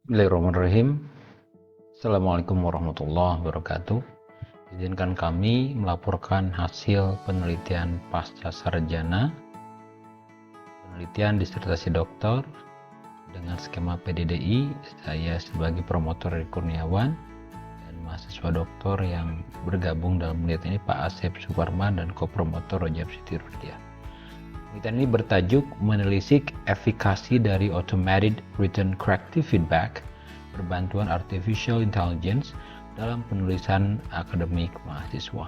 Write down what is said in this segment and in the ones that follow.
Bismillahirrahmanirrahim. Assalamualaikum warahmatullahi wabarakatuh. Izinkan kami melaporkan hasil penelitian pasca sarjana, penelitian disertasi doktor dengan skema PDDI. Saya sebagai promotor Eri Kurniawan dan mahasiswa doktor yang bergabung dalam penelitian ini Pak Asep Suparman dan kopromotor Rojab Siti Rudiah. Penelitian ini bertajuk menelisik efikasi dari Automated Written Corrective Feedback berbantuan Artificial Intelligence dalam penulisan akademik mahasiswa.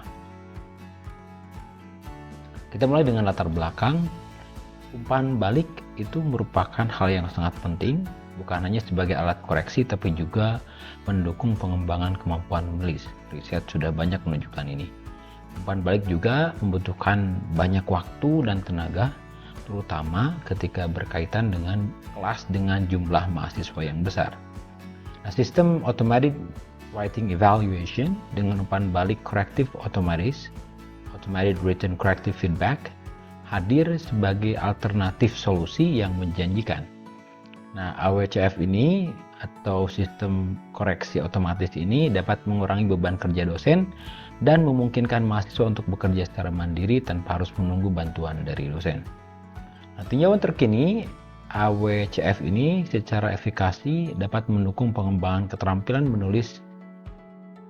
Kita mulai dengan latar belakang. Umpan balik itu merupakan hal yang sangat penting, bukan hanya sebagai alat koreksi tapi juga mendukung pengembangan kemampuan menulis. Riset sudah banyak menunjukkan ini. Umpan balik juga membutuhkan banyak waktu dan tenaga, terutama ketika berkaitan dengan kelas dengan jumlah mahasiswa yang besar. Nah, sistem Automated Writing Evaluation dengan umpan balik korektif otomatis, Automated Written Corrective Feedback, hadir sebagai alternatif solusi yang menjanjikan. Nah, AWCF ini atau sistem koreksi otomatis ini dapat mengurangi beban kerja dosen dan memungkinkan mahasiswa untuk bekerja secara mandiri tanpa harus menunggu bantuan dari dosen. Nah, tinjauan terkini AWCF ini secara efikasi dapat mendukung pengembangan keterampilan menulis.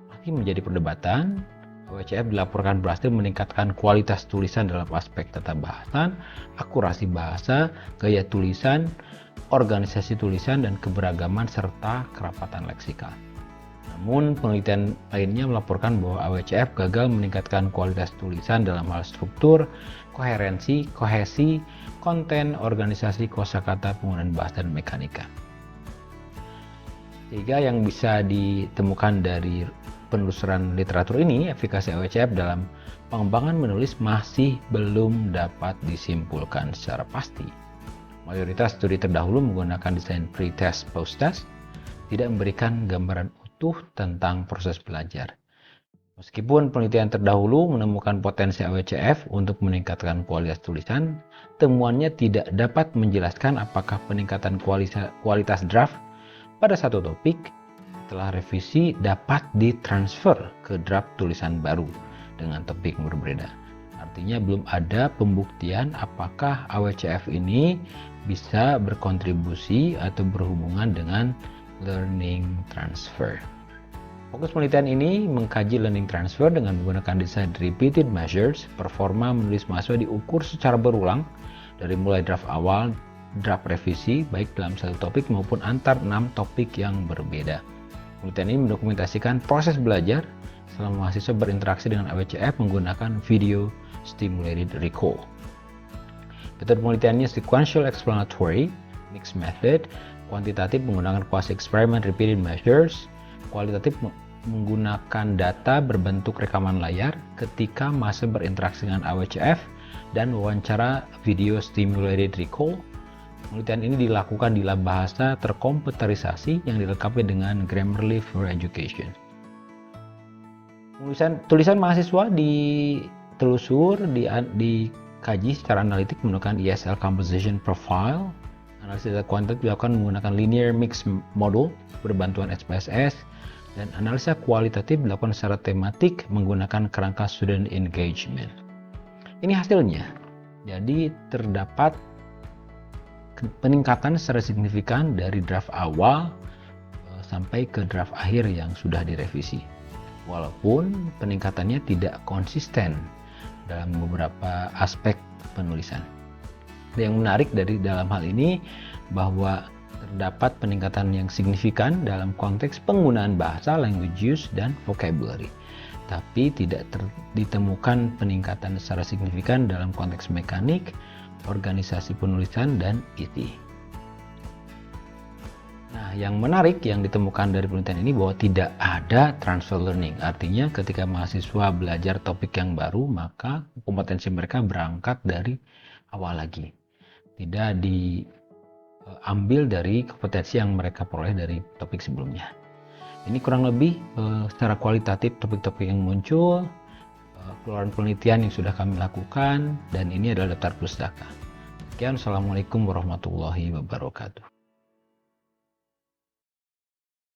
Masih menjadi perdebatan, AWCF dilaporkan berhasil meningkatkan kualitas tulisan dalam aspek tata bahasa, akurasi bahasa, gaya tulisan, organisasi tulisan, dan keberagaman serta kerapatan leksikal. Namun, penelitian lainnya melaporkan bahwa AWCF gagal meningkatkan kualitas tulisan dalam hal struktur, koherensi, kohesi, konten, organisasi, kosakata, penggunaan bahasa, dan mekanika. Sehingga yang bisa ditemukan dari penelusuran literatur ini, efikasi AWCF dalam pengembangan menulis masih belum dapat disimpulkan secara pasti. Mayoritas studi terdahulu menggunakan desain pre-test, post-test, tidak memberikan gambaran utuh tentang proses belajar. Meskipun penelitian terdahulu menemukan potensi AWCF untuk meningkatkan kualitas tulisan, temuannya tidak dapat menjelaskan apakah peningkatan kualitas draft pada satu topik setelah revisi dapat ditransfer ke draft tulisan baru dengan topik berbeda. Artinya belum ada pembuktian apakah AWCF ini bisa berkontribusi atau berhubungan dengan learning transfer. Fokus penelitian ini mengkaji learning transfer dengan menggunakan desain repeated measures. Performa menulis mahasiswa diukur secara berulang dari mulai draft awal, draft revisi, baik dalam satu topik maupun antar 6 topik yang berbeda. Penelitian ini mendokumentasikan proses belajar selama mahasiswa berinteraksi dengan AWCF menggunakan video stimulated recall. Metode penelitiannya sequential explanatory, mixed method, kuantitatif menggunakan quasi experiment repeated measures, kualitatif menggunakan data berbentuk rekaman layar ketika mahasiswa berinteraksi dengan AWCF, dan wawancara video stimulated recall. Penelitian ini dilakukan di lab bahasa terkomputerisasi yang dilengkapi dengan Grammarly for Education. Tulisan mahasiswa ditelusur, dikaji secara analitik menggunakan ESL Composition Profile. Analisis data kuantitatif dilakukan menggunakan Linear Mixed Model berbantuan SPSS, dan analisa kualitatif dilakukan secara tematik menggunakan kerangka Student Engagement. Ini hasilnya. Jadi terdapat peningkatan secara signifikan dari draft awal sampai ke draft akhir yang sudah direvisi. Walaupun peningkatannya tidak konsisten dalam beberapa aspek penulisan. Yang menarik dari dalam hal ini bahwa terdapat peningkatan yang signifikan dalam konteks penggunaan bahasa, language use, dan vocabulary. Tapi tidak ditemukan peningkatan secara signifikan dalam konteks mekanik, organisasi penulisan, dan isi. Nah, yang menarik yang ditemukan dari penelitian ini bahwa tidak ada transfer learning. Artinya ketika mahasiswa belajar topik yang baru, maka kompetensi mereka berangkat dari awal lagi. Tidak diambil dari kompetensi yang mereka peroleh dari topik sebelumnya. Ini kurang lebih secara kualitatif topik-topik yang muncul, keluaran penelitian yang sudah kami lakukan, dan ini adalah daftar pustaka. Sekian, Assalamualaikum warahmatullahi wabarakatuh.